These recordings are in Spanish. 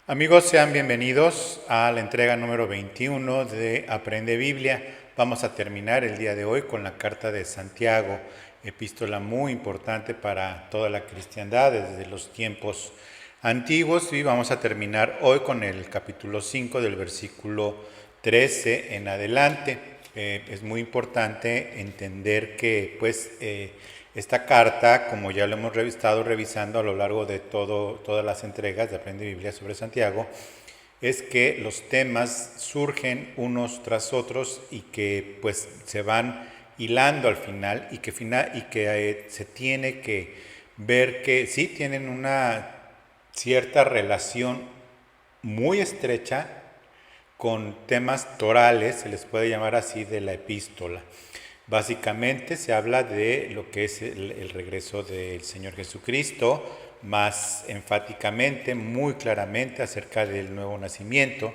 Amigos, sean bienvenidos a la entrega número 21 de Aprende Biblia. Vamos a terminar el día de hoy con la carta de Santiago, epístola muy importante para toda la cristiandad desde los tiempos antiguos, y vamos a terminar hoy con el capítulo 5 del versículo 13 en adelante. Es muy importante entender que esta carta, como ya lo hemos estado revisando a lo largo de todas las entregas de Aprende Biblia sobre Santiago, es que los temas surgen unos tras otros y que pues se van hilando al final y que se tiene que ver que sí tienen una cierta relación muy estrecha con temas torales, se les puede llamar así, de la epístola. Básicamente se habla de lo que es el regreso del Señor Jesucristo, más enfáticamente, muy claramente acerca del nuevo nacimiento.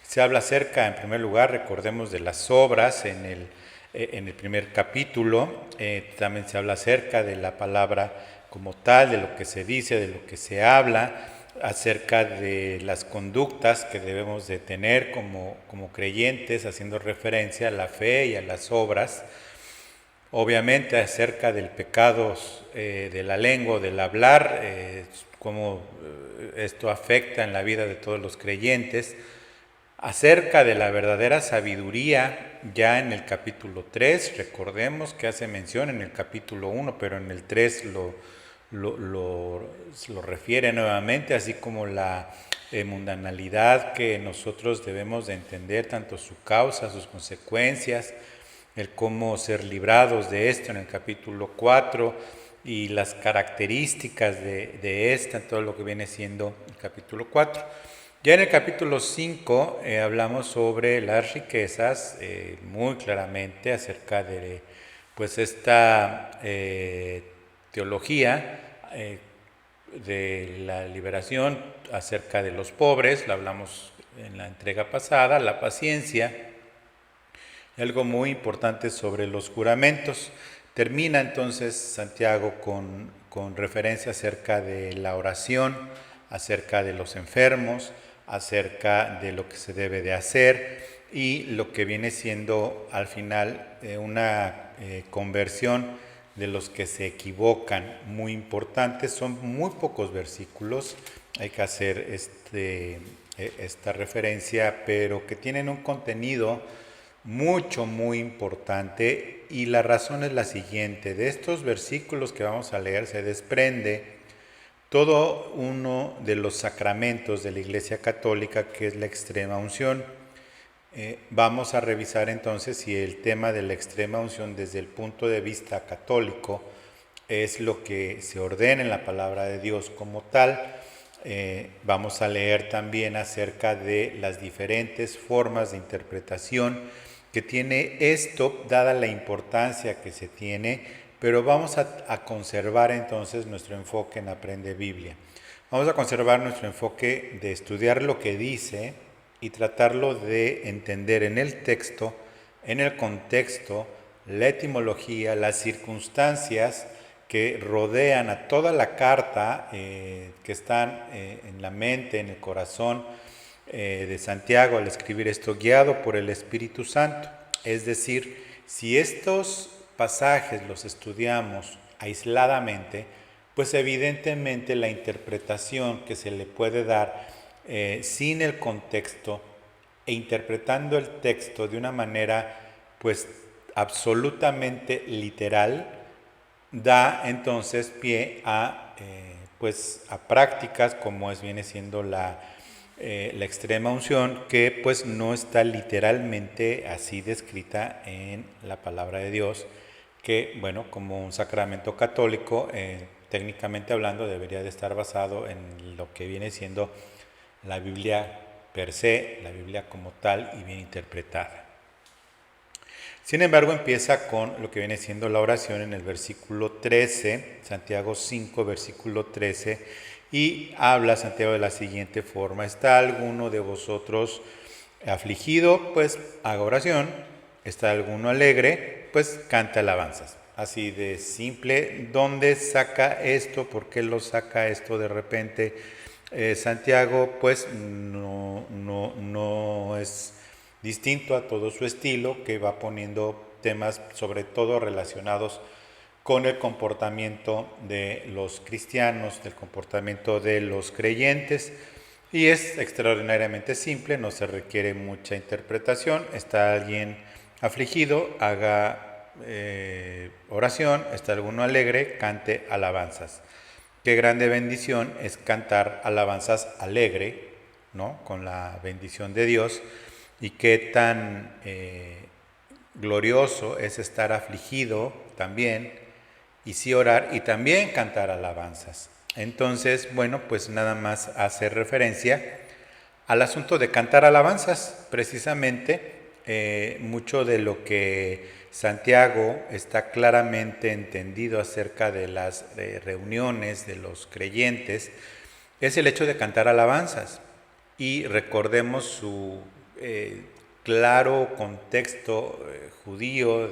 Se habla acerca, en primer lugar, recordemos, de las obras en el primer capítulo. También se habla acerca de la palabra como tal, de lo que se dice, de lo que se habla, acerca de las conductas que debemos de tener como creyentes, haciendo referencia a la fe y a las obras. Obviamente acerca del pecado de la lengua, del hablar, cómo esto afecta en la vida de todos los creyentes, acerca de la verdadera sabiduría ya en el capítulo 3, recordemos que hace mención en el capítulo 1, pero en el 3 lo refiere nuevamente, así como la mundanalidad que nosotros debemos de entender, tanto su causa, sus consecuencias, el cómo ser librados de esto en el capítulo 4 y las características de esta, todo lo que viene siendo el capítulo 4. Ya en el capítulo 5 hablamos sobre las riquezas, muy claramente acerca de pues esta teología de la liberación acerca de los pobres, lo hablamos en la entrega pasada, la paciencia, algo muy importante sobre los juramentos. Termina entonces Santiago con referencia acerca de la oración, acerca de los enfermos, acerca de lo que se debe de hacer y lo que viene siendo al final una conversión de los que se equivocan, muy importante. Son muy pocos versículos, hay que hacer esta referencia, pero que tienen un contenido muy importante, y la razón es la siguiente: de estos versículos que vamos a leer se desprende todo uno de los sacramentos de la Iglesia Católica, que es la extrema unción. Vamos a revisar entonces si el tema de la extrema unción desde el punto de vista católico es lo que se ordena en la palabra de Dios como tal. Vamos a leer también acerca de las diferentes formas de interpretación que tiene esto, dada la importancia que se tiene, pero vamos a conservar entonces nuestro enfoque en Aprende Biblia. Vamos a conservar nuestro enfoque de estudiar lo que dice y tratarlo de entender en el texto, en el contexto, la etimología, las circunstancias que rodean a toda la carta, que están en la mente, en el corazón de Santiago al escribir esto, guiado por el Espíritu Santo. Es decir, si estos pasajes los estudiamos aisladamente, pues evidentemente la interpretación que se le puede dar sin el contexto e interpretando el texto de una manera pues absolutamente literal, da entonces pie a prácticas como viene siendo la extrema unción, que pues no está literalmente así descrita en la palabra de Dios, que bueno, como un sacramento católico, técnicamente hablando, debería de estar basado en lo que viene siendo la Biblia per se, la Biblia como tal y bien interpretada. Sin embargo, empieza con lo que viene siendo la oración en el versículo 13, Santiago 5, versículo 13, y habla Santiago de la siguiente forma: ¿está alguno de vosotros afligido? Pues haga oración. ¿Está alguno alegre? Pues canta alabanzas. Así de simple. ¿Dónde saca esto? ¿Por qué lo saca esto de repente Santiago pues no es distinto a todo su estilo, que va poniendo temas sobre todo relacionados con el comportamiento de los cristianos, del comportamiento de los creyentes, y es extraordinariamente simple, no se requiere mucha interpretación. Está alguien afligido, haga oración; está alguno alegre, cante alabanzas. Qué grande bendición es cantar alabanzas alegre, ¿no? Con la bendición de Dios, y qué tan glorioso es estar afligido también, y sí orar y también cantar alabanzas. Entonces, bueno, pues nada más hace referencia al asunto de cantar alabanzas. Precisamente, mucho de lo que Santiago está claramente entendido acerca de las reuniones de los creyentes es el hecho de cantar alabanzas. Y recordemos su claro contexto judío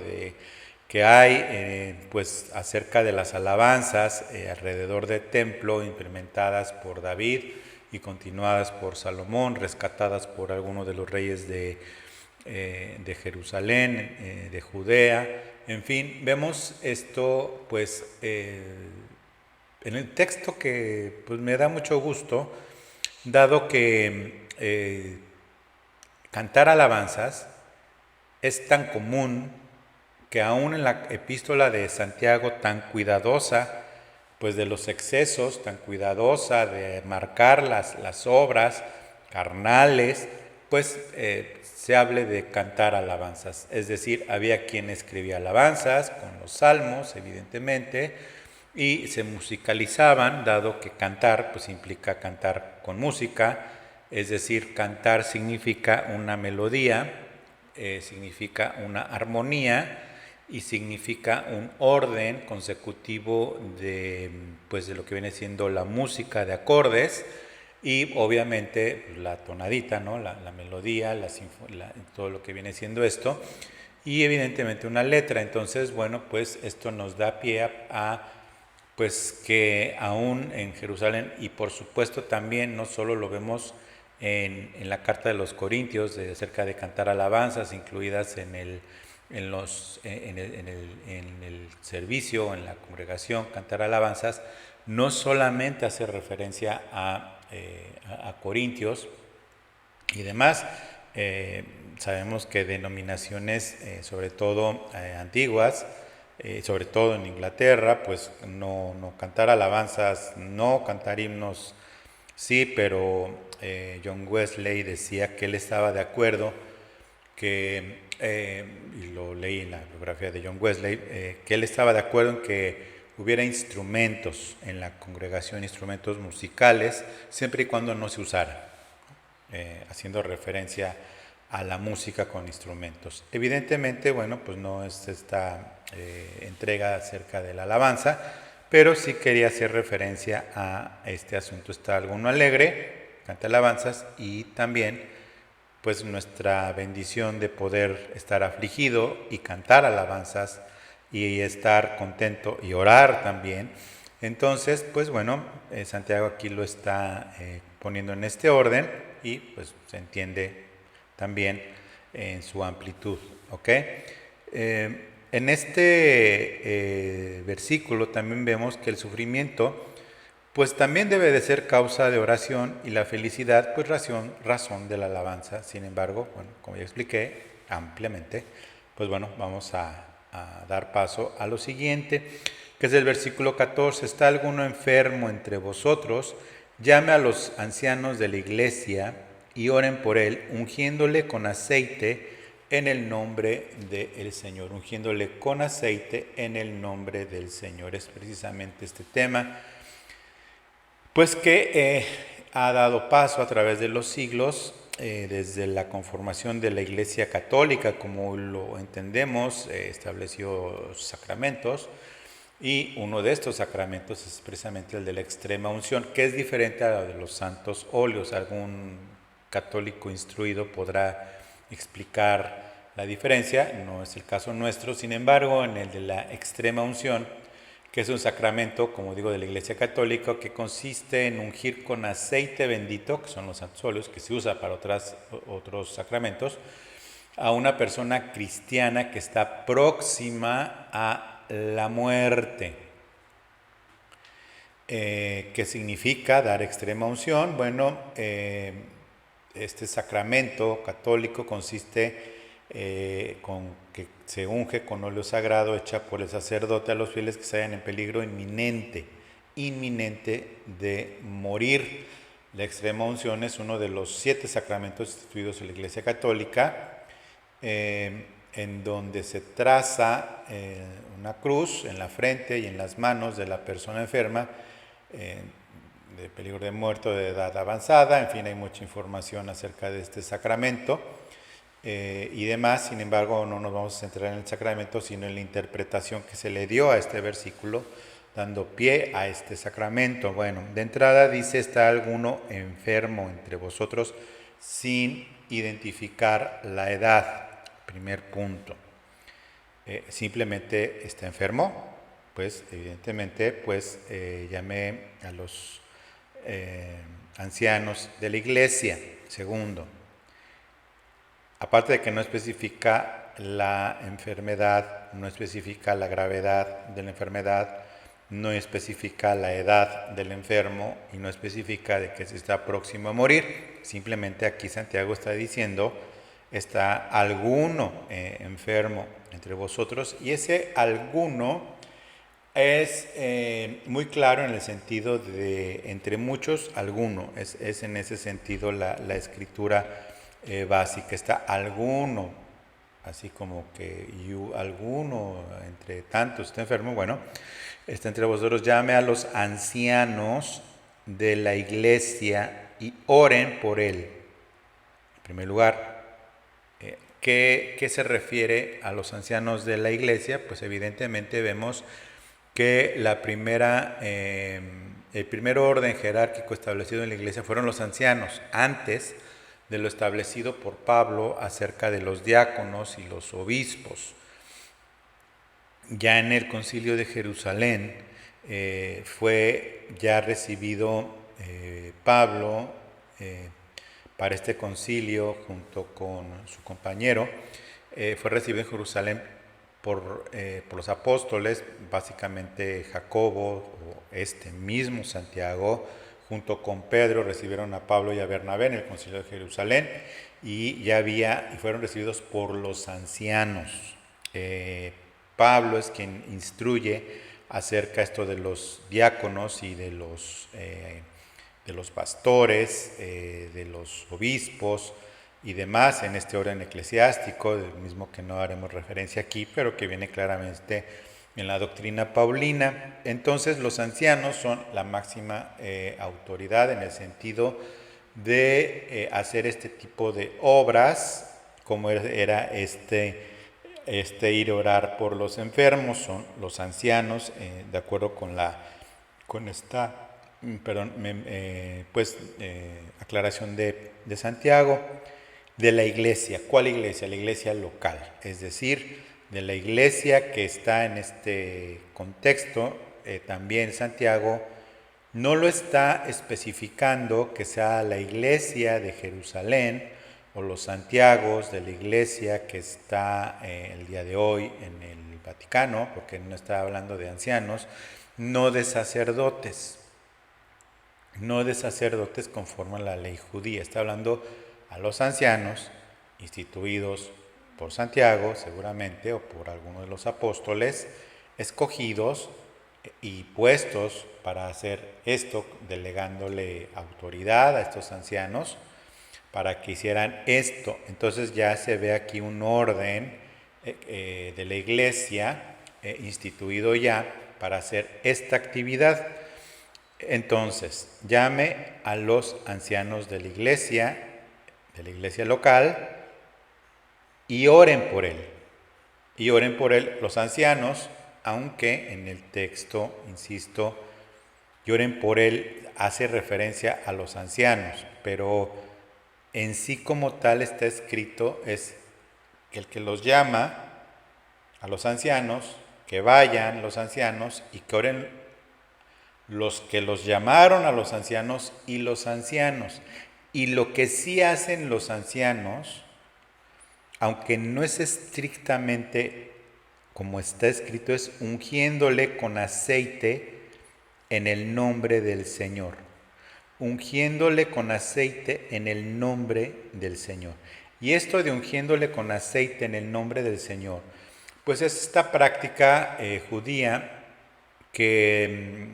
que hay pues acerca de las alabanzas alrededor del templo, implementadas por David y continuadas por Salomón, rescatadas por algunos de los reyes de Jerusalén, de Judea. En fin, vemos esto pues en el texto, que pues me da mucho gusto, dado que cantar alabanzas es tan común, que aún en la epístola de Santiago, tan cuidadosa pues de los excesos, tan cuidadosa de marcar las obras carnales, pues se hable de cantar alabanzas. Es decir, había quien escribía alabanzas con los salmos, evidentemente, y se musicalizaban, dado que cantar pues implica cantar con música. Es decir, cantar significa una melodía, significa una armonía, y significa un orden consecutivo de, pues, de lo que viene siendo la música de acordes, y obviamente pues, la tonadita, ¿no? la melodía, todo lo que viene siendo esto, y evidentemente una letra. Entonces, bueno, pues esto nos da pie a pues que aún en Jerusalén, y por supuesto también no solo lo vemos en la carta de los Corintios acerca de cantar alabanzas, incluidas en el servicio, en la congregación, cantar alabanzas, no solamente hace referencia a Corintios y demás. Sabemos que denominaciones, sobre todo antiguas, sobre todo en Inglaterra, pues no cantar alabanzas, no cantar himnos, sí, pero John Wesley decía que él estaba de acuerdo y lo leí en la biografía de John Wesley, que él estaba de acuerdo en que hubiera instrumentos en la congregación, instrumentos musicales, siempre y cuando no se usara, haciendo referencia a la música con instrumentos. Evidentemente, bueno, pues no es esta entrega acerca de la alabanza, pero sí quería hacer referencia a este asunto. Está alguno alegre, canta alabanzas, y también pues nuestra bendición de poder estar afligido y cantar alabanzas, y estar contento y orar también. Entonces, pues bueno, Santiago aquí lo está poniendo en este orden, y pues se entiende también en su amplitud, ¿ok? En este versículo también vemos que el sufrimiento pues también debe de ser causa de oración, y la felicidad pues razón de la alabanza. Sin embargo, bueno, como ya expliqué ampliamente, pues bueno, vamos a dar paso a lo siguiente, que es el versículo 14. ¿Está alguno enfermo entre vosotros? Llame a los ancianos de la iglesia y oren por él, ungiéndole con aceite en el nombre del Señor. Ungiéndole con aceite en el nombre del Señor. Es precisamente este tema pues que ha dado paso a través de los siglos, desde la conformación de la Iglesia Católica, como lo entendemos, estableció sacramentos, y uno de estos sacramentos es precisamente el de la extrema unción, que es diferente a la de los santos óleos. Algún católico instruido podrá explicar la diferencia, no es el caso nuestro. Sin embargo, en el de la extrema unción, que es un sacramento, como digo, de la Iglesia Católica, que consiste en ungir con aceite bendito, que son los santos óleos, que se usa para otros sacramentos, a una persona cristiana que está próxima a la muerte. ¿Qué significa dar extrema unción? Bueno, este sacramento católico consiste con que se unge con óleo sagrado hecha por el sacerdote a los fieles que se hallan en peligro inminente de morir. La extrema unción es uno de los 7 sacramentos instituidos en la Iglesia Católica, en donde se traza una cruz en la frente y en las manos de la persona enferma, de peligro de muerte, de edad avanzada. En fin, hay mucha información acerca de este sacramento y demás. Sin embargo, no nos vamos a centrar en el sacramento, sino en la interpretación que se le dio a este versículo, dando pie a este sacramento. Bueno, de entrada dice: ¿está alguno enfermo entre vosotros? Sin identificar la edad. Primer punto. Simplemente está enfermo, pues evidentemente pues llamé a los ancianos de la iglesia. Segundo, aparte de que no especifica la enfermedad, no especifica la gravedad de la enfermedad, no especifica la edad del enfermo y no especifica de que se está próximo a morir. Simplemente aquí Santiago está diciendo: está alguno enfermo entre vosotros, y ese alguno es muy claro en el sentido de entre muchos, alguno. Es en ese sentido la escritura básica. Está alguno, así como que alguno entre tantos está enfermo. Bueno, está entre vosotros. Llame a los ancianos de la iglesia y oren por él. En primer lugar, ¿qué se refiere a los ancianos de la iglesia? Pues evidentemente vemos que el primer orden jerárquico establecido en la iglesia fueron los ancianos, antes de lo establecido por Pablo acerca de los diáconos y los obispos. Ya en el Concilio de Jerusalén fue ya recibido Pablo para este concilio junto con su compañero. Fue recibido en Jerusalén por los apóstoles, básicamente Jacobo, o este mismo Santiago, junto con Pedro, recibieron a Pablo y a Bernabé en el Concilio de Jerusalén, y fueron recibidos por los ancianos. Pablo es quien instruye acerca esto de los diáconos y de los pastores, de los obispos y demás en este orden eclesiástico, del mismo que no haremos referencia aquí, pero que viene claramente en la doctrina paulina. Entonces los ancianos son la máxima autoridad en el sentido de hacer este tipo de obras, como era este ir a orar por los enfermos. Son los ancianos, de acuerdo con esta aclaración de Santiago, de la iglesia. ¿Cuál iglesia? La iglesia local, es decir, de la iglesia que está en este contexto. También Santiago no lo está especificando que sea la iglesia de Jerusalén o los Santiagos de la iglesia que está el día de hoy en el Vaticano, porque no está hablando de ancianos, no de sacerdotes conforme a la ley judía. Está hablando a los ancianos instituidos por Santiago, seguramente, o por alguno de los apóstoles, escogidos y puestos para hacer esto, delegándole autoridad a estos ancianos para que hicieran esto. Entonces ya se ve aquí un orden de la iglesia instituido ya para hacer esta actividad. Entonces, llame a los ancianos de la iglesia local, y oren por él. Y oren por él los ancianos, aunque en el texto, insisto, y oren por él hace referencia a los ancianos, pero en sí como tal está escrito es que el que los llama a los ancianos que vayan los ancianos y que oren los que los llamaron a los ancianos y los ancianos. Y lo que sí hacen los ancianos, aunque no es estrictamente como está escrito, es ungiéndole con aceite en el nombre del Señor. Ungiéndole con aceite en el nombre del Señor. Y esto de ungiéndole con aceite en el nombre del Señor, pues es esta práctica judía que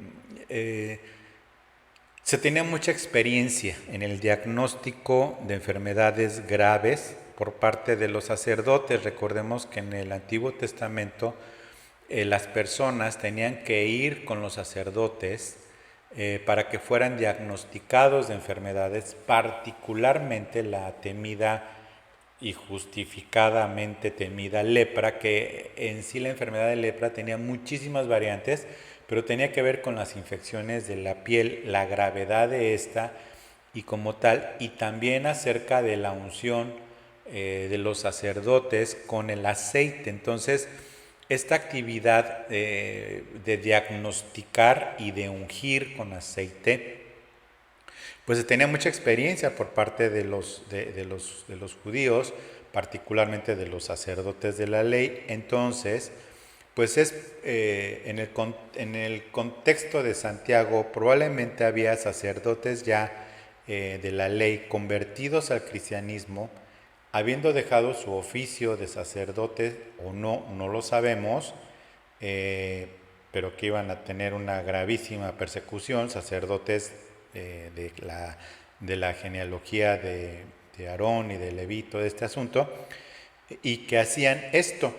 se tenía mucha experiencia en el diagnóstico de enfermedades graves por parte de los sacerdotes. Recordemos que en el Antiguo Testamento las personas tenían que ir con los sacerdotes para que fueran diagnosticados de enfermedades, particularmente la temida y justificadamente temida lepra, que en sí la enfermedad de lepra tenía muchísimas variantes, pero tenía que ver con las infecciones de la piel, la gravedad de esta y como tal, y también acerca de la unción de los sacerdotes con el aceite. Entonces, esta actividad de diagnosticar y de ungir con aceite, pues se tenía mucha experiencia por parte de los judíos, particularmente de los sacerdotes de la ley. Entonces, pues es en el contexto de Santiago probablemente había sacerdotes ya de la ley convertidos al cristianismo, habiendo dejado su oficio de sacerdote o no, no lo sabemos, pero que iban a tener una gravísima persecución, sacerdotes de la genealogía de Aarón y de Leví, todo este asunto, y que hacían esto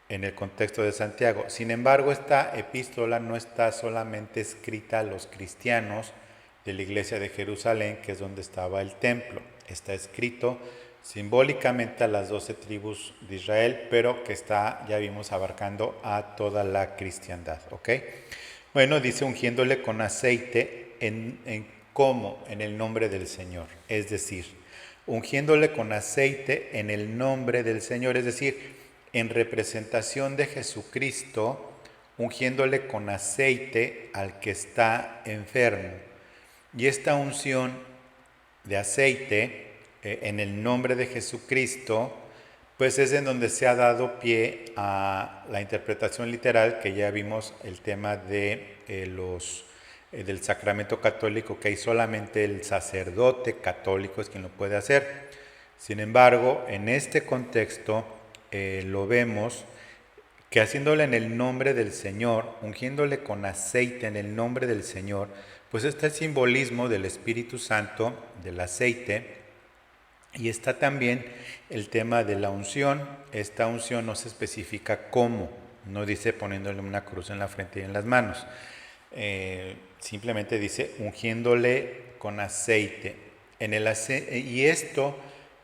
en el contexto de Santiago. Sin embargo, esta epístola no está solamente escrita a los cristianos de la iglesia de Jerusalén, que es donde estaba el templo. Está escrito simbólicamente a las 12 tribus de Israel, pero que está, ya vimos, abarcando a toda la cristiandad. ¿Ok? Bueno, dice ungiéndole con aceite ¿cómo? En el nombre del Señor. Es decir, ungiéndole con aceite en el nombre del Señor, es decir, en representación de Jesucristo, ungiéndole con aceite al que está enfermo. Y esta unción de aceite en el nombre de Jesucristo, pues es en donde se ha dado pie a la interpretación literal, que ya vimos el tema de del sacramento católico, que hay solamente el sacerdote católico es quien lo puede hacer. Sin embargo, en este contexto lo vemos que haciéndole en el nombre del Señor, ungiéndole con aceite en el nombre del Señor, pues está el simbolismo del Espíritu Santo, del aceite, y está también el tema de la unción. Esta unción no se especifica cómo, no dice poniéndole una cruz en la frente y en las manos, simplemente dice ungiéndole con aceite. Y esto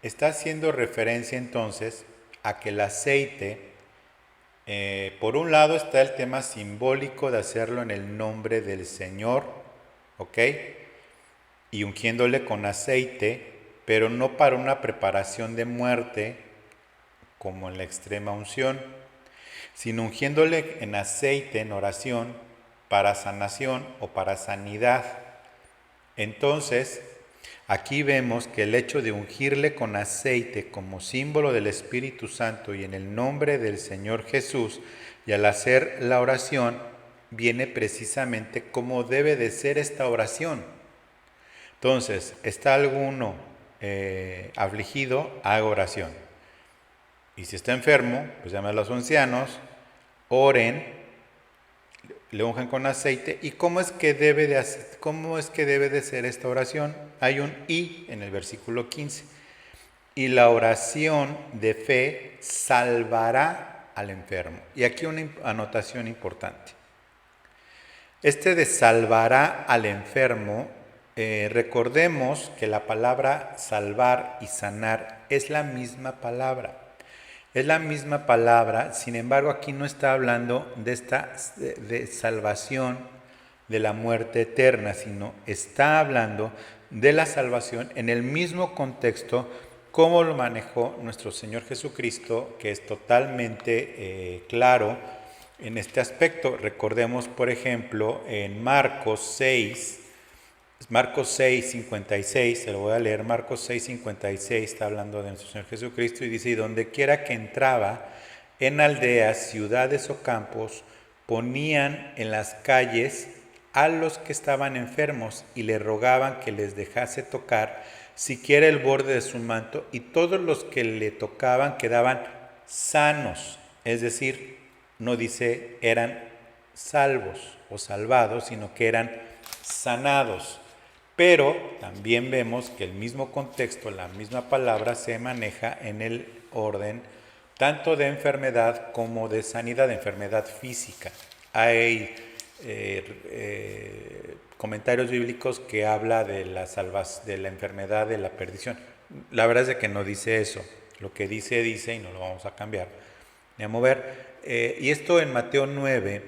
está haciendo referencia entonces a que el aceite, por un lado está el tema simbólico de hacerlo en el nombre del Señor, ¿ok? Y ungiéndole con aceite, pero no para una preparación de muerte como en la extrema unción, sino ungiéndole en aceite, en oración, para sanación o para sanidad. Entonces, aquí vemos que el hecho de ungirle con aceite como símbolo del Espíritu Santo y en el nombre del Señor Jesús, y al hacer la oración, viene precisamente cómo debe de ser esta oración. Entonces, ¿está alguno afligido? Haga oración. Y si está enfermo, pues llame a los ancianos, oren, le unjan con aceite. ¿Y cómo es que debe de ser esta oración? Hay un "y" en el versículo 15. Y la oración de fe salvará al enfermo. Y aquí una anotación importante. Este de salvará al enfermo, recordemos que la palabra salvar y sanar es la misma palabra. Es la misma palabra, sin embargo aquí no está hablando de salvación de la muerte eterna, sino está hablando de la salvación en el mismo contexto como lo manejó nuestro Señor Jesucristo, que es totalmente claro en este aspecto. Recordemos, por ejemplo, en Marcos 6:56, se lo voy a leer. Marcos 6:56 está hablando de nuestro Señor Jesucristo y dice: y donde quiera que entraba, en aldeas, ciudades o campos, ponían en las calles a los que estaban enfermos y le rogaban que les dejase tocar siquiera el borde de su manto, y todos los que le tocaban quedaban sanos. Es decir, no dice eran salvos o salvados, sino que eran sanados. Pero también vemos que el mismo contexto, la misma palabra se maneja en el orden tanto de enfermedad como de sanidad, de enfermedad física. Hay comentarios bíblicos que habla de la enfermedad, de la perdición. La verdad es que no dice eso. Lo que dice, y no lo vamos a cambiar ni a mover. Y esto en Mateo 9,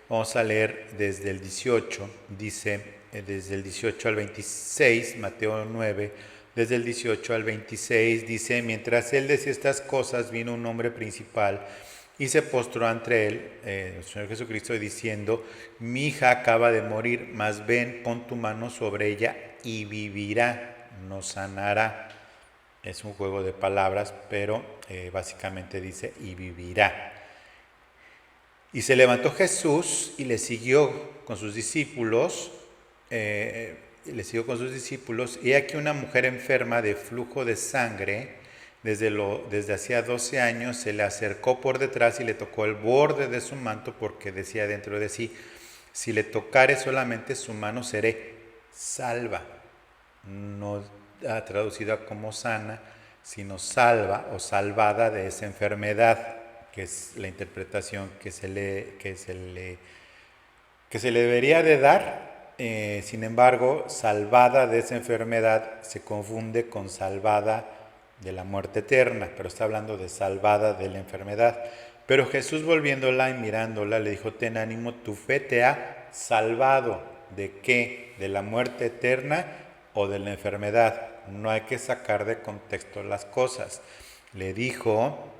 vamos a leer desde el 18, dice, desde el 18 al 26, Mateo 9, desde el 18 al 26, dice: mientras él decía estas cosas, vino un hombre principal y se postró ante él, el Señor Jesucristo, diciendo: mi hija acaba de morir, mas ven, pon tu mano sobre ella y vivirá, nos sanará. Es un juego de palabras, pero básicamente dice: y vivirá. Y se levantó Jesús y le siguió con sus discípulos. Y aquí una mujer enferma de flujo de sangre, desde hacía 12 años, se le acercó por detrás y le tocó el borde de su manto, porque decía dentro de sí: si le tocare solamente su mano, seré salva. No ha traducido como sana, sino salva o salvada de esa enfermedad, que es la interpretación que se le debería de dar. Sin embargo, salvada de esa enfermedad se confunde con salvada de la muerte eterna, pero está hablando de salvada de la enfermedad. Pero Jesús, volviéndola y mirándola, le dijo: ten ánimo, tu fe te ha salvado. ¿De qué? ¿De la muerte eterna o de la enfermedad? No hay que sacar de contexto las cosas. Le dijo: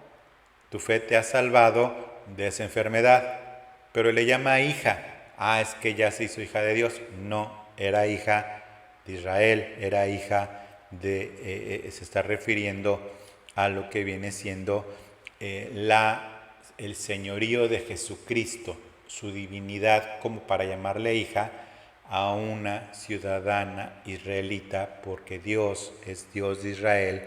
tu fe te ha salvado de esa enfermedad. Pero le llama hija. Es que ya se hizo hija de Dios. No, era hija de Israel, era hija de... se está refiriendo a lo que viene siendo el señorío de Jesucristo, su divinidad, como para llamarle hija a una ciudadana israelita, porque Dios es Dios de Israel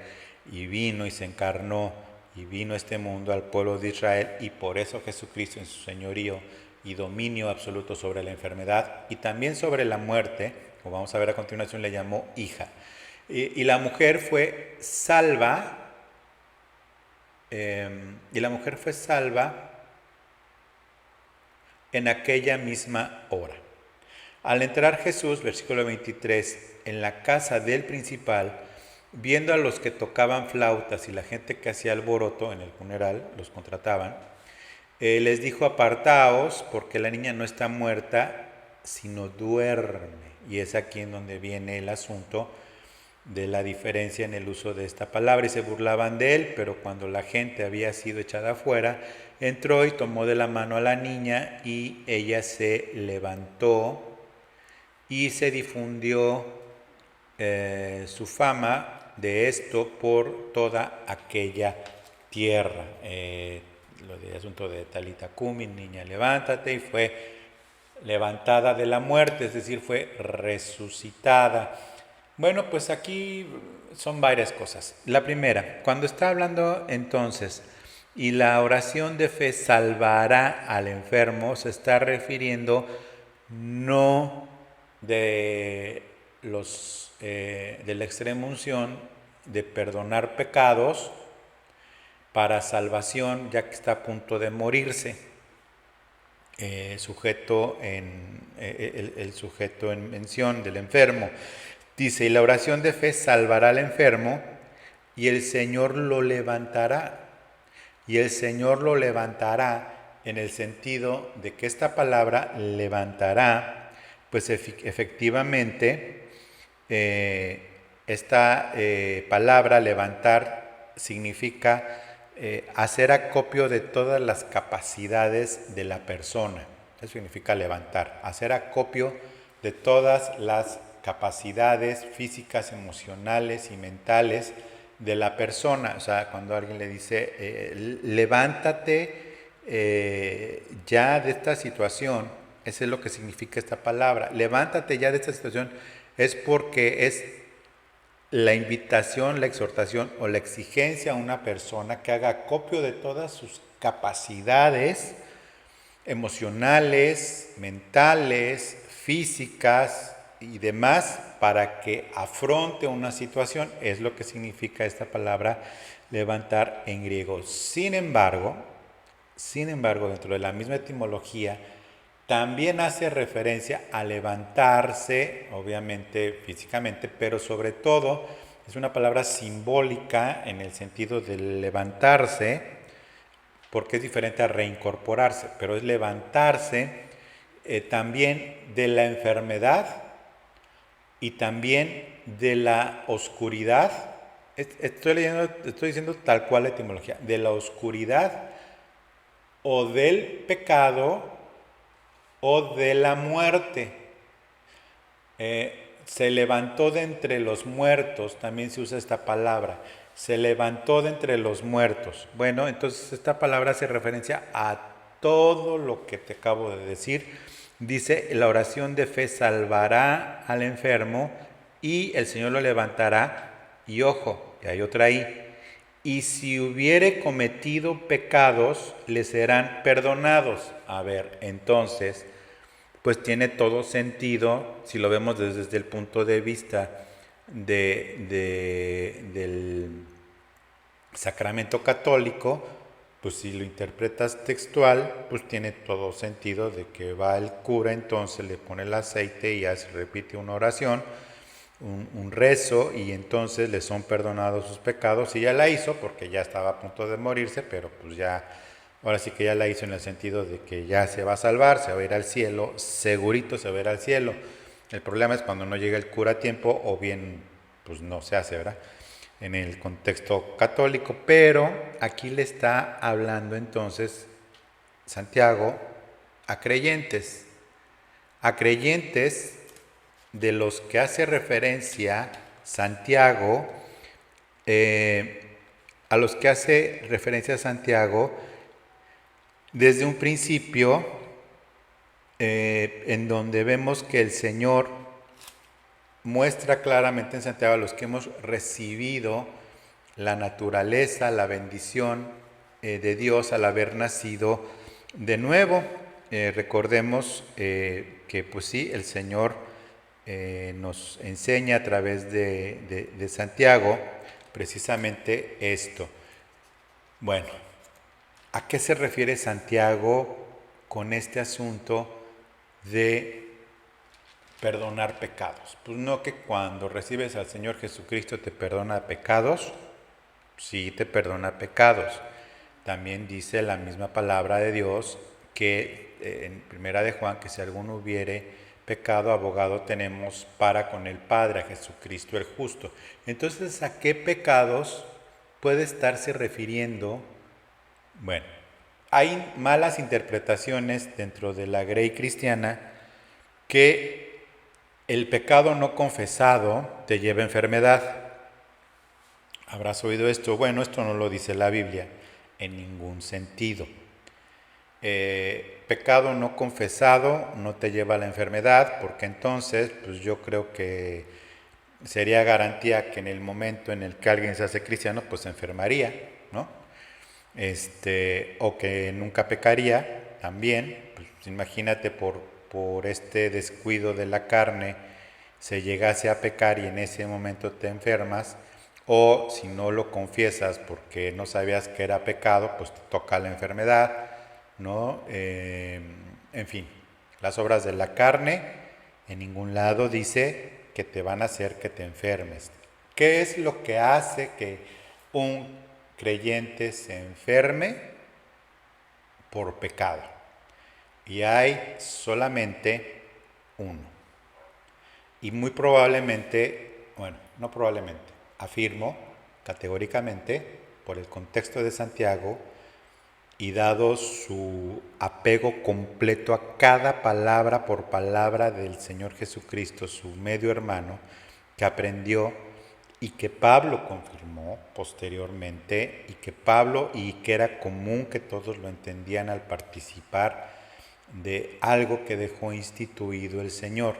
y vino y se encarnó y vino a este mundo, al pueblo de Israel, y por eso Jesucristo, en su señorío y dominio absoluto sobre la enfermedad y también sobre la muerte, como vamos a ver a continuación, le llamó hija. Y la mujer fue salva, en aquella misma hora. Al entrar Jesús, versículo 23, en la casa del principal, viendo a los que tocaban flautas y la gente que hacía alboroto en el funeral, los contrataban, les dijo: apartaos, porque la niña no está muerta, sino duerme. Y es aquí en donde viene el asunto de la diferencia en el uso de esta palabra. Y se burlaban de él, pero cuando la gente había sido echada afuera, entró y tomó de la mano a la niña, y ella se levantó, y se difundió su fama de esto por toda aquella tierra. Lo del asunto de Talita Cumi, niña, levántate, y fue levantada de la muerte, es decir, fue resucitada. Bueno, pues aquí son varias cosas. La primera, cuando está hablando entonces, y la oración de fe salvará al enfermo, se está refiriendo no de la extrema unción de perdonar pecados para salvación, ya que está a punto de morirse, el sujeto en mención del enfermo. Dice: y la oración de fe salvará al enfermo, y el Señor lo levantará. Y el Señor lo levantará en el sentido de que esta palabra levantará, pues efectivamente, esta palabra levantar significa hacer acopio de todas las capacidades de la persona. Eso significa levantar, hacer acopio de todas las capacidades físicas, emocionales y mentales de la persona. O sea, cuando alguien le dice, levántate ya de esta situación, eso es lo que significa esta palabra. Levántate ya de esta situación es porque es la invitación, la exhortación o la exigencia a una persona que haga acopio de todas sus capacidades emocionales, mentales, físicas y demás para que afronte una situación. Es lo que significa esta palabra levantar en griego. Sin embargo, dentro de la misma etimología, también hace referencia a levantarse, obviamente físicamente, pero sobre todo es una palabra simbólica en el sentido de levantarse, porque es diferente a reincorporarse, pero es levantarse también de la enfermedad y también de la oscuridad. Estoy diciendo tal cual la etimología, de la oscuridad o del pecado o de la muerte. Se levantó de entre los muertos, también se usa esta palabra, se levantó de entre los muertos. Bueno, entonces esta palabra hace referencia a todo lo que te acabo de decir. Dice, la oración de fe salvará al enfermo y el Señor lo levantará. Y ojo, y hay otra ahí, y si hubiere cometido pecados, le serán perdonados. A ver, entonces, pues tiene todo sentido si lo vemos desde el punto de vista del sacramento católico, pues si lo interpretas textual, pues tiene todo sentido de que va el cura, entonces le pone el aceite y ya se repite una oración, un rezo, y entonces le son perdonados sus pecados. Y ya la hizo porque ya estaba a punto de morirse, pero pues ya, ahora sí que ya la hizo en el sentido de que ya se va a salvar, se va a ir al cielo, segurito se va a ir al cielo. El problema es cuando no llega el cura a tiempo o bien pues no se hace, ¿verdad? En el contexto católico, pero aquí le está hablando entonces Santiago a creyentes de los que hace referencia Santiago, a los que hace referencia Santiago desde un principio, en donde vemos que el Señor muestra claramente en Santiago a los que hemos recibido la naturaleza, la bendición de Dios al haber nacido de nuevo. Recordemos que pues sí, el Señor nos enseña a través de Santiago precisamente esto. Bueno, ¿a qué se refiere Santiago con este asunto de perdonar pecados? Pues no que cuando recibes al Señor Jesucristo te perdona pecados. Sí, te perdona pecados. También dice la misma palabra de Dios que en primera de Juan, que si alguno hubiere pecado, abogado tenemos para con el Padre, a Jesucristo el justo. Entonces, ¿a qué pecados puede estarse refiriendo? Bueno, hay malas interpretaciones dentro de la grey cristiana que el pecado no confesado te lleva a enfermedad. ¿Habrás oído esto? Bueno, esto no lo dice la Biblia en ningún sentido. Pecado no confesado no te lleva a la enfermedad, porque entonces pues yo creo que sería garantía que en el momento en el que alguien se hace cristiano pues se enfermaría, ¿no? O que nunca pecaría también. Pues imagínate por este descuido de la carne se llegase a pecar y en ese momento te enfermas, o si no lo confiesas porque no sabías que era pecado, pues te toca la enfermedad, ¿no? En fin, las obras de la carne en ningún lado dice que te van a hacer que te enfermes. ¿Qué es lo que hace que un creyente se enferme? Por pecado. Y hay solamente uno. Y muy probablemente, bueno, no probablemente, afirmo categóricamente por el contexto de Santiago y dado su apego completo a cada palabra por palabra del Señor Jesucristo, su medio hermano, que aprendió y que Pablo confirmó posteriormente, y que era común que todos lo entendían al participar de algo que dejó instituido el Señor.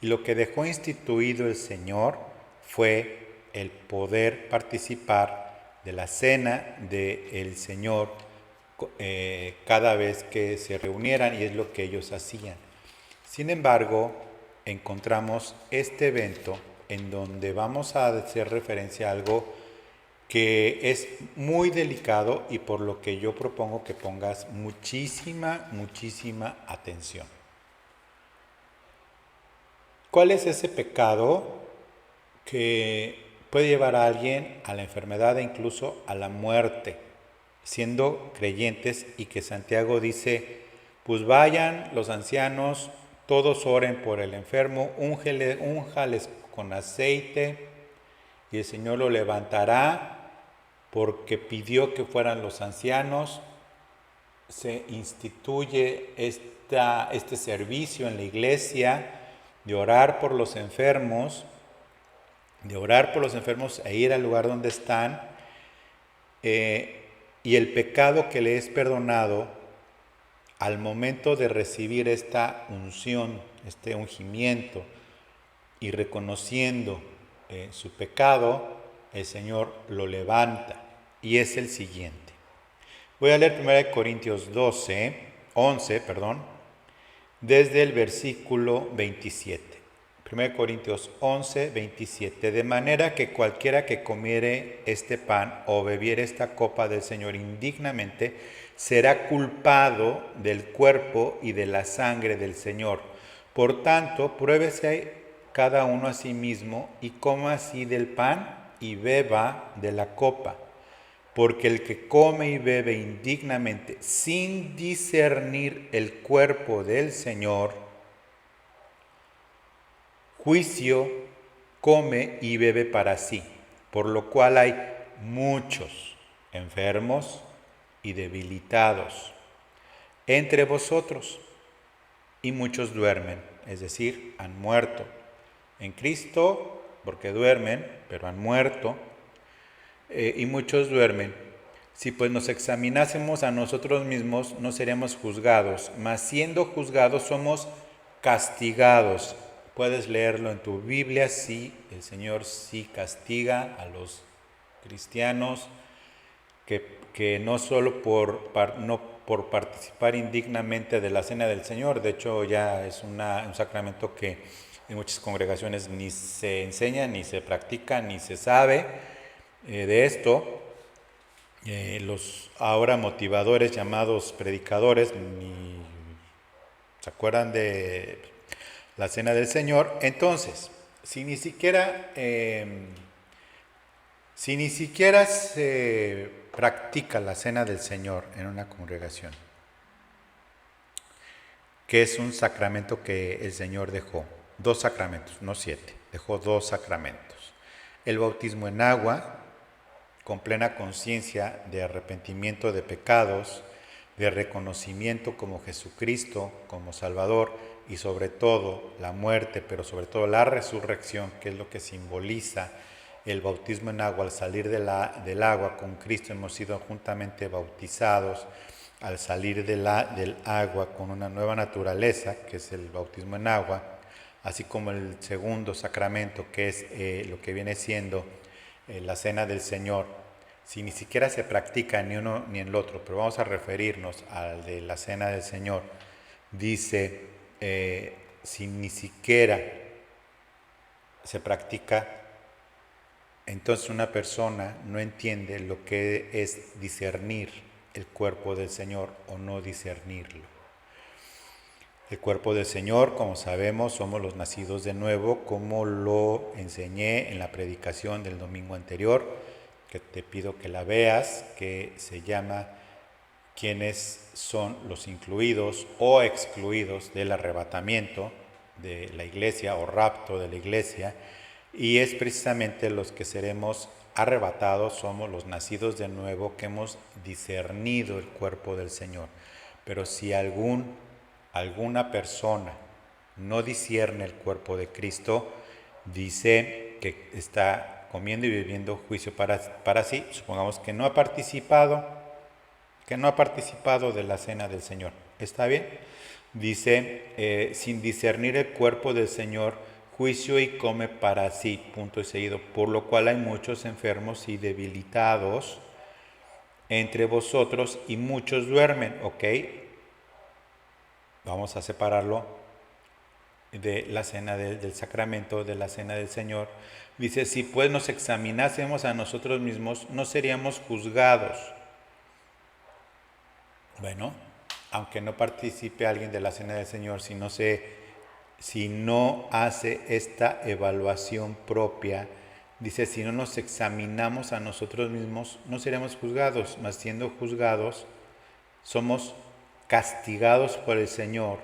Y lo que dejó instituido el Señor fue el poder participar de la cena del Señor cada vez que se reunieran, y es lo que ellos hacían. Sin embargo, encontramos este evento en donde vamos a hacer referencia a algo que es muy delicado y por lo que yo propongo que pongas muchísima atención. ¿Cuál es ese pecado que puede llevar a alguien a la enfermedad e incluso a la muerte, siendo creyentes, y que Santiago dice, pues vayan los ancianos, todos oren por el enfermo, únjales con aceite y el Señor lo levantará, porque pidió que fueran los ancianos? Se instituye este servicio en la iglesia de orar por los enfermos, e ir al lugar donde están, y el pecado que le es perdonado al momento de recibir esta unción, este ungimiento, y reconociendo su pecado, el Señor lo levanta, y es el siguiente. Voy a leer 1 Corintios 11, desde el versículo 27. 1 Corintios 11, 27. De manera que cualquiera que comiere este pan o bebiere esta copa del Señor indignamente, será culpado del cuerpo y de la sangre del Señor. Por tanto, pruébese cada uno a sí mismo y coma así del pan y beba de la copa. Porque el que come y bebe indignamente, sin discernir el cuerpo del Señor, juicio come y bebe para sí, por lo cual hay muchos enfermos y debilitados entre vosotros, y muchos duermen, es decir, han muerto en Cristo, porque duermen, pero han muerto. Y muchos duermen. Si pues nos examinásemos a nosotros mismos, no seríamos juzgados, mas siendo juzgados somos castigados. Puedes leerlo en tu Biblia, sí, el Señor sí castiga a los cristianos, que no solo por participar indignamente de la cena del Señor, de hecho ya es un sacramento que en muchas congregaciones ni se enseña, ni se practica, ni se sabe de esto. Los ahora motivadores llamados predicadores ni se acuerdan de la cena del Señor. Entonces, si ni siquiera se practica la cena del Señor en una congregación, que es un sacramento que el Señor dejó, 2 sacramentos, no 7, dejó 2 sacramentos: el bautismo en agua, con plena conciencia de arrepentimiento de pecados, de reconocimiento como Jesucristo, como Salvador, y sobre todo la muerte, pero sobre todo la resurrección, que es lo que simboliza el bautismo en agua. Al salir del agua con Cristo hemos sido juntamente bautizados, al salir del agua con una nueva naturaleza, que es el bautismo en agua, así como el segundo sacramento, que es lo que viene siendo la cena del Señor. Si ni siquiera se practica ni uno ni el otro, pero vamos a referirnos al de la cena del Señor, dice, si ni siquiera se practica, entonces una persona no entiende lo que es discernir el cuerpo del Señor o no discernirlo. El cuerpo del Señor, como sabemos, somos los nacidos de nuevo, como lo enseñé en la predicación del domingo anterior, que te pido que la veas, que se llama ¿Quiénes son los incluidos o excluidos del arrebatamiento de la iglesia o rapto de la iglesia? Y es precisamente los que seremos arrebatados somos los nacidos de nuevo que hemos discernido el cuerpo del Señor. Pero si alguna persona no discierne el cuerpo de Cristo, dice que está comiendo y bebiendo juicio para sí. Supongamos que no ha participado de la cena del Señor. ¿Está bien? Dice, sin discernir el cuerpo del Señor, juicio y come para sí, punto y seguido. Por lo cual hay muchos enfermos y debilitados entre vosotros y muchos duermen. ¿Ok? Vamos a separarlo de la cena del sacramento, de la cena del Señor. Dice, si pues nos examinásemos a nosotros mismos, no seríamos juzgados. Bueno, aunque no participe alguien de la cena del Señor, si no hace esta evaluación propia, dice, si no nos examinamos a nosotros mismos, no seremos juzgados, mas siendo juzgados, somos castigados por el Señor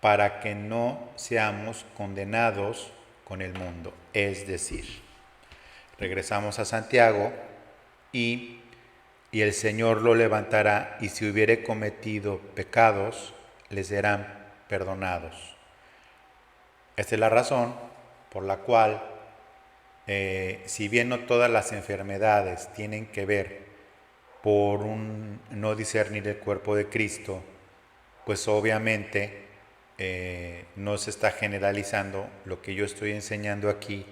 para que no seamos condenados con el mundo. Es decir, regresamos a Santiago y el Señor lo levantará, y si hubiere cometido pecados, les serán perdonados. Esta es la razón por la cual, si bien no todas las enfermedades tienen que ver por un no discernir el cuerpo de Cristo, pues obviamente no se está generalizando. Lo que yo estoy enseñando aquí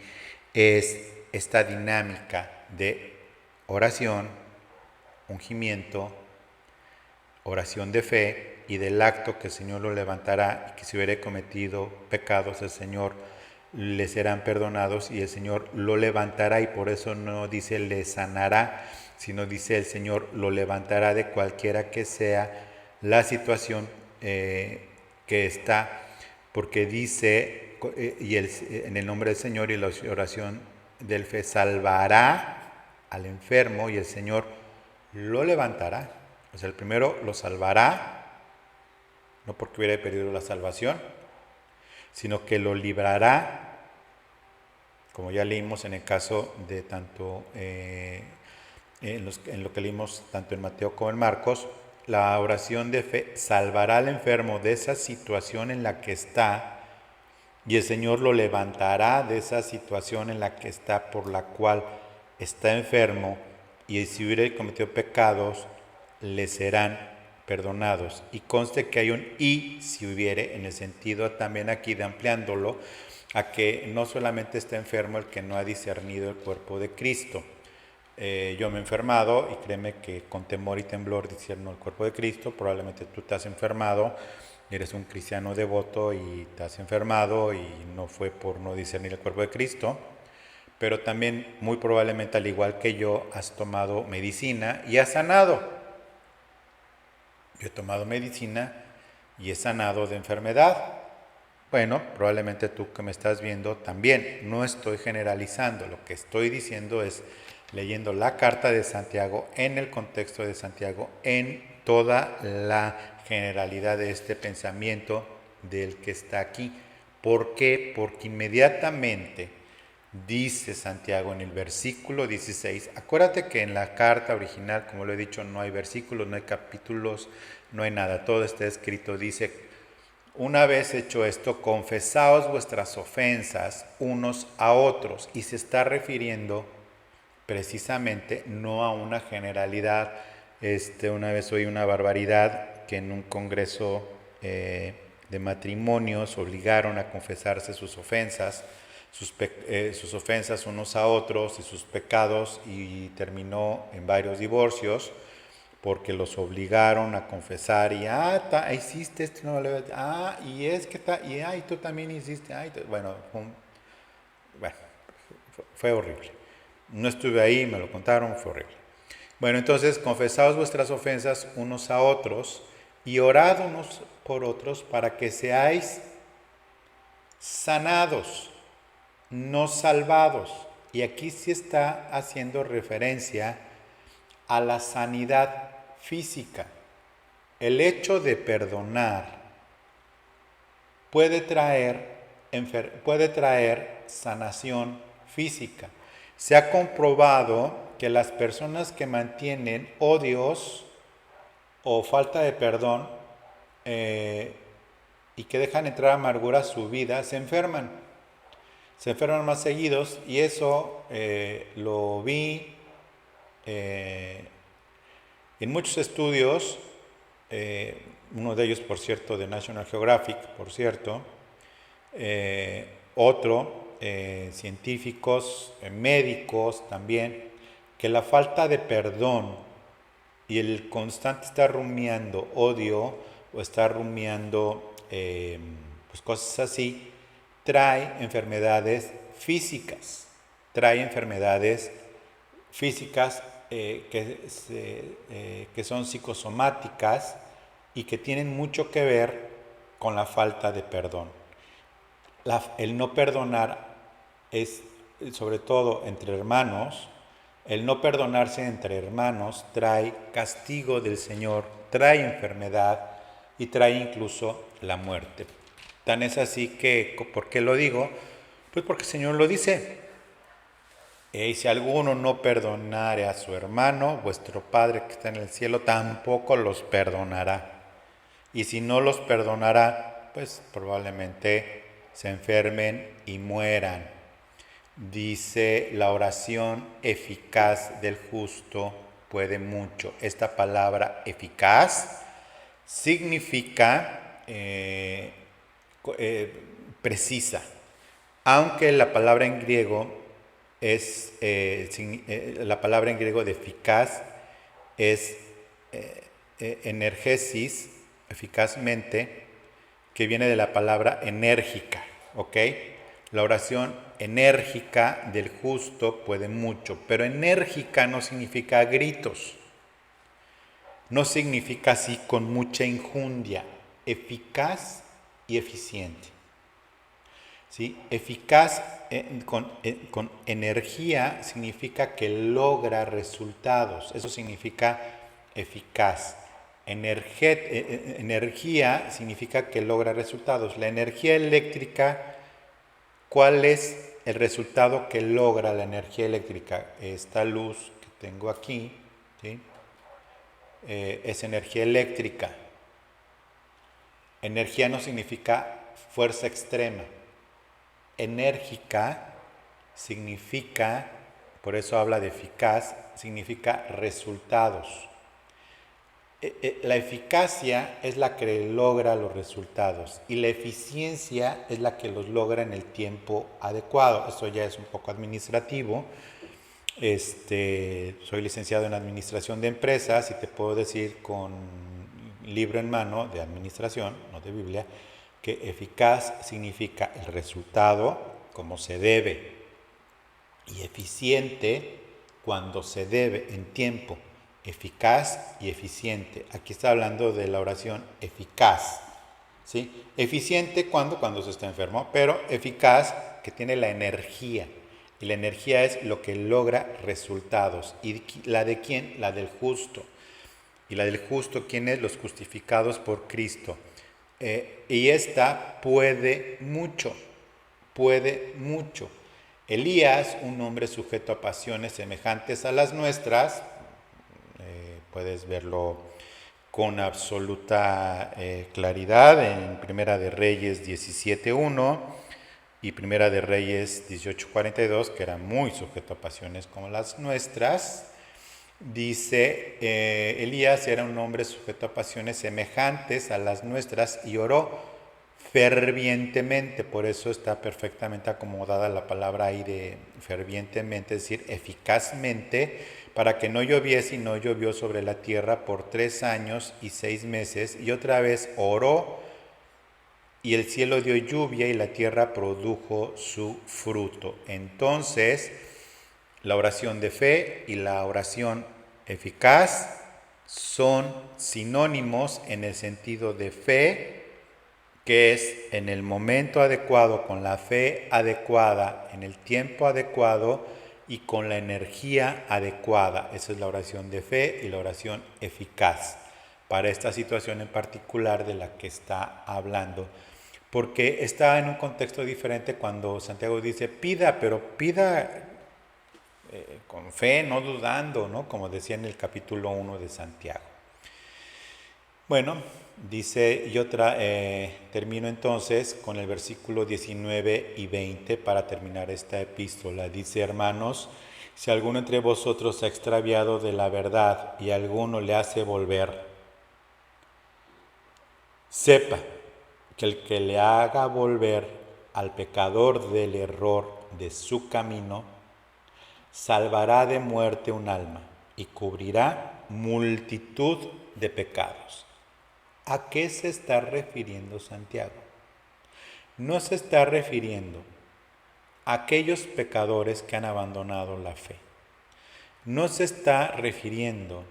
es esta dinámica de oración, ungimiento, oración de fe y del acto que el Señor lo levantará, y que si hubiere cometido pecados el Señor le serán perdonados y el Señor lo levantará. Y por eso no dice le sanará, sino dice el Señor lo levantará de cualquiera que sea la situación que está, porque dice en el nombre del Señor y la oración del fe salvará al enfermo y el Señor lo levantará. O sea, el primero lo salvará, no porque hubiera perdido la salvación, sino que lo librará, como ya leímos en el caso de tanto en lo que leímos tanto en Mateo como en Marcos. La oración de fe salvará al enfermo de esa situación en la que está, y el Señor lo levantará de esa situación en la que está, por la cual está enfermo, y si hubiera cometido pecados, le serán perdonados. Y conste que hay un y si hubiere, en el sentido también aquí de ampliándolo a que no solamente está enfermo el que no ha discernido el cuerpo de Cristo. Yo me he enfermado y créeme que con temor y temblor discierno el cuerpo de Cristo. Probablemente tú te has enfermado, eres un cristiano devoto y te has enfermado y no fue por no discernir el cuerpo de Cristo, pero también muy probablemente, al igual que yo, has tomado medicina y has sanado. Yo he tomado medicina y he sanado de enfermedad. Bueno, probablemente tú que me estás viendo también. No estoy generalizando, lo que estoy diciendo es leyendo la carta de Santiago en el contexto de Santiago, en toda la generalidad de este pensamiento del que está aquí. ¿Por qué? Porque inmediatamente dice Santiago en el versículo 16, acuérdate que en la carta original, como lo he dicho, no hay versículos, no hay capítulos, no hay nada, todo está escrito. Dice, una vez hecho esto, confesaos vuestras ofensas unos a otros, y se está refiriendo precisamente no a una generalidad. Una vez oí una barbaridad, que en un congreso de matrimonios obligaron a confesarse sus ofensas, sus ofensas unos a otros y sus pecados, y terminó en varios divorcios porque los obligaron a confesar. Y hiciste esto, no, y es que y tú también hiciste, bueno, fue horrible. No estuve ahí, me lo contaron, fue horrible. Bueno, entonces, confesaos vuestras ofensas unos a otros y orad unos por otros para que seáis sanados, no salvados. Y aquí sí está haciendo referencia a la sanidad física. El hecho de perdonar puede traer sanación física. Se ha comprobado que las personas que mantienen odios o falta de perdón y que dejan entrar amargura a su vida, se enferman más seguidos, y eso lo vi en muchos estudios, uno de ellos, por cierto, de National Geographic, por cierto, otro, científicos, médicos también, que la falta de perdón y el constante estar rumiando odio o estar rumiando pues cosas así, trae enfermedades físicas, trae enfermedades físicas que son psicosomáticas y que tienen mucho que ver con la falta de perdón. El no perdonar es, sobre todo entre hermanos, el no perdonarse entre hermanos trae castigo del Señor, trae enfermedad y trae incluso la muerte. Tan es así que, ¿por qué lo digo? Pues porque el Señor lo dice. Y si alguno no perdonare a su hermano, vuestro Padre que está en el cielo tampoco los perdonará. Y si no los perdonará, pues probablemente se enfermen y mueran. Dice, la oración eficaz del justo puede mucho. Esta palabra eficaz significa precisa, aunque la palabra en griego la palabra en griego de eficaz es energesis, eficazmente, que viene de la palabra enérgica, ¿ok? La oración enérgica del justo puede mucho, pero enérgica no significa gritos, no significa así con mucha injundia, eficaz y eficiente. ¿Sí? Eficaz con energía significa que logra resultados, eso significa eficaz. Energía significa que logra resultados. La energía eléctrica, ¿cuál es el resultado que logra la energía eléctrica? Esta luz que tengo aquí, ¿sí? Es energía eléctrica. Energía no significa fuerza extrema. Enérgica significa, por eso habla de eficaz, significa resultados. La eficacia es la que logra los resultados y la eficiencia es la que los logra en el tiempo adecuado. Esto ya es un poco administrativo. Soy licenciado en Administración de Empresas y te puedo decir con libro en mano de administración, no de Biblia, que eficaz significa el resultado como se debe y eficiente cuando se debe en tiempo. Eficaz y eficiente. Aquí está hablando de la oración eficaz, ¿sí? Eficiente cuando se está enfermo, pero eficaz que tiene la energía. Y la energía es lo que logra resultados. ¿Y la de quién? La del justo. Y la del justo, ¿quién es? Los justificados por Cristo. Y esta puede mucho. Elías, un hombre sujeto a pasiones semejantes a las nuestras, puedes verlo con absoluta claridad en Primera de Reyes 17.1 y Primera de Reyes 18.42, que era muy sujeto a pasiones como las nuestras. Dice, Elías era un hombre sujeto a pasiones semejantes a las nuestras y oró fervientemente, por eso está perfectamente acomodada la palabra ahí de fervientemente, es decir, eficazmente, para que no lloviese, y no llovió sobre la tierra por 3 años y 6 meses, y otra vez oró, y el cielo dio lluvia y la tierra produjo su fruto. Entonces, la oración de fe y la oración eficaz son sinónimos en el sentido de fe, que es en el momento adecuado, con la fe adecuada, en el tiempo adecuado y con la energía adecuada. Esa es la oración de fe y la oración eficaz para esta situación en particular de la que está hablando. Porque está en un contexto diferente cuando Santiago dice pida, pero pida con fe, no dudando, ¿no? Como decía en el capítulo 1 de Santiago. Bueno, dice, termino entonces con el versículo 19 y 20 para terminar esta epístola. Dice, hermanos, si alguno entre vosotros se ha extraviado de la verdad y alguno le hace volver, sepa que el que le haga volver al pecador del error de su camino, salvará de muerte un alma y cubrirá multitud de pecados. ¿A qué se está refiriendo Santiago? No se está refiriendo a aquellos pecadores que han abandonado la fe. No se está refiriendo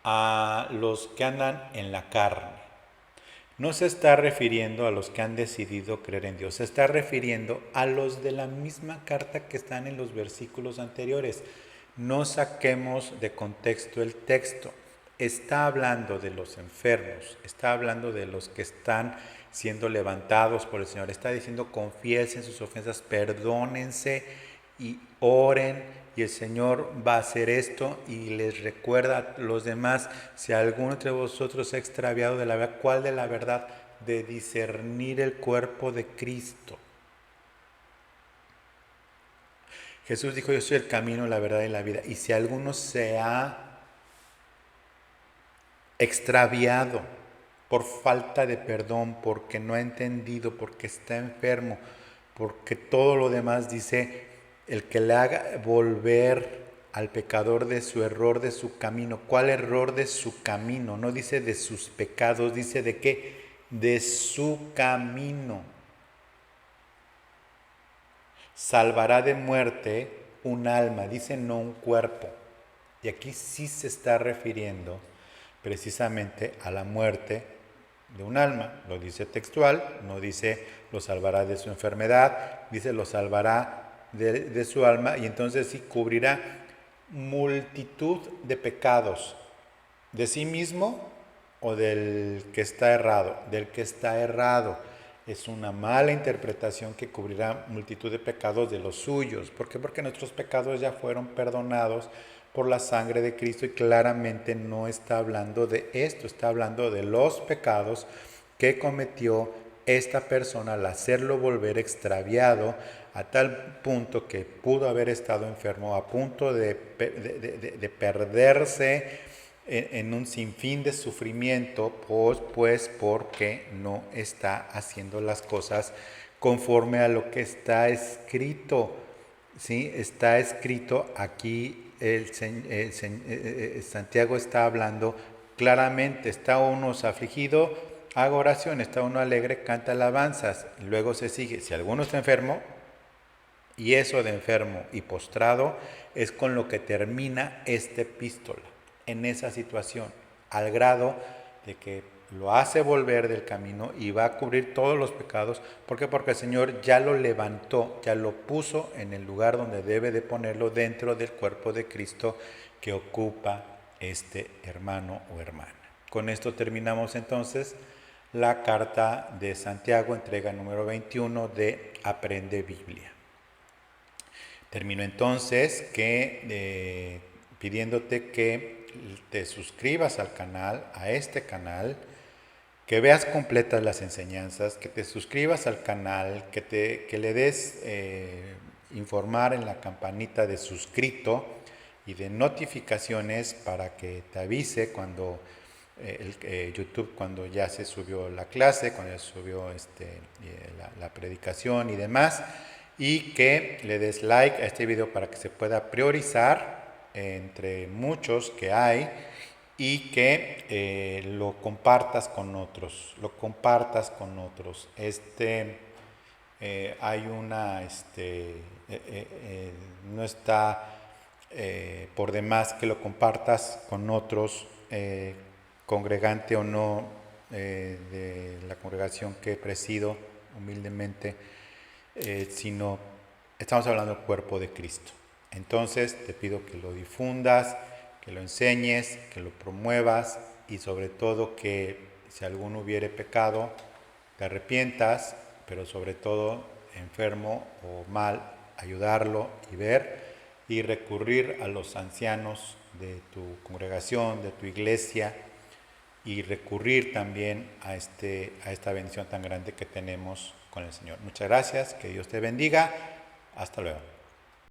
a los que andan en la carne. No se está refiriendo a los que han decidido creer en Dios. Se está refiriendo a los de la misma carta que están en los versículos anteriores. No saquemos de contexto el texto. Está hablando de los enfermos, está hablando de los que están siendo levantados por el Señor. Está diciendo, confiesen sus ofensas, perdónense y oren, y el Señor va a hacer esto. Y les recuerda a los demás, si alguno entre vosotros se ha extraviado de la verdad, ¿cuál de la verdad? De discernir el cuerpo de Cristo. Jesús dijo, yo soy el camino, la verdad y la vida. Y si alguno se ha extraviado por falta de perdón, porque no ha entendido, porque está enfermo, porque todo lo demás, dice, el que le haga volver al pecador de su error, de su camino. ¿Cuál error de su camino? No dice de sus pecados, dice de qué, de su camino. Salvará de muerte un alma, dice no un cuerpo. Y aquí sí se está refiriendo precisamente a la muerte de un alma. Lo dice textual, no dice lo salvará de su enfermedad, dice lo salvará de su alma, y entonces sí cubrirá multitud de pecados de sí mismo o del que está errado. Del que está errado. Es una mala interpretación que cubrirá multitud de pecados de los suyos. ¿Por qué? Porque nuestros pecados ya fueron perdonados por la sangre de Cristo, y claramente no está hablando de esto, está hablando de los pecados que cometió esta persona al hacerlo volver extraviado a tal punto que pudo haber estado enfermo, a punto de perderse en un sinfín de sufrimiento, pues porque no está haciendo las cosas conforme a lo que está escrito. ¿Sí? Está escrito aquí, Santiago está hablando claramente. Está uno afligido, haga oración; está uno alegre, canta alabanzas. Luego se sigue, si alguno está enfermo, y eso de enfermo y postrado es con lo que termina esta epístola, en esa situación, al grado de que lo hace volver del camino y va a cubrir todos los pecados. ¿Por qué? Porque el Señor ya lo levantó, ya lo puso en el lugar donde debe de ponerlo, dentro del cuerpo de Cristo que ocupa este hermano o hermana. Con esto terminamos entonces la carta de Santiago, entrega número 21 de Aprende Biblia. Termino entonces pidiéndote que te suscribas al canal, a este canal, que veas completas las enseñanzas, que te suscribas al canal, que le des informar en la campanita de suscrito y de notificaciones para que te avise cuando YouTube, cuando ya se subió la clase, cuando ya se subió la predicación y demás, y que le des like a este video para que se pueda priorizar entre muchos que hay, y que lo compartas con otros, hay una, no está por demás que lo compartas con otros, congregante o no, de la congregación que presido humildemente, sino estamos hablando del cuerpo de Cristo. Entonces te pido que lo difundas, que lo enseñes, que lo promuevas, y sobre todo que si alguno hubiere pecado, te arrepientas, pero sobre todo enfermo o mal, ayudarlo y ver y recurrir a los ancianos de tu congregación, de tu iglesia, y recurrir también a esta bendición tan grande que tenemos con el Señor. Muchas gracias, que Dios te bendiga. Hasta luego.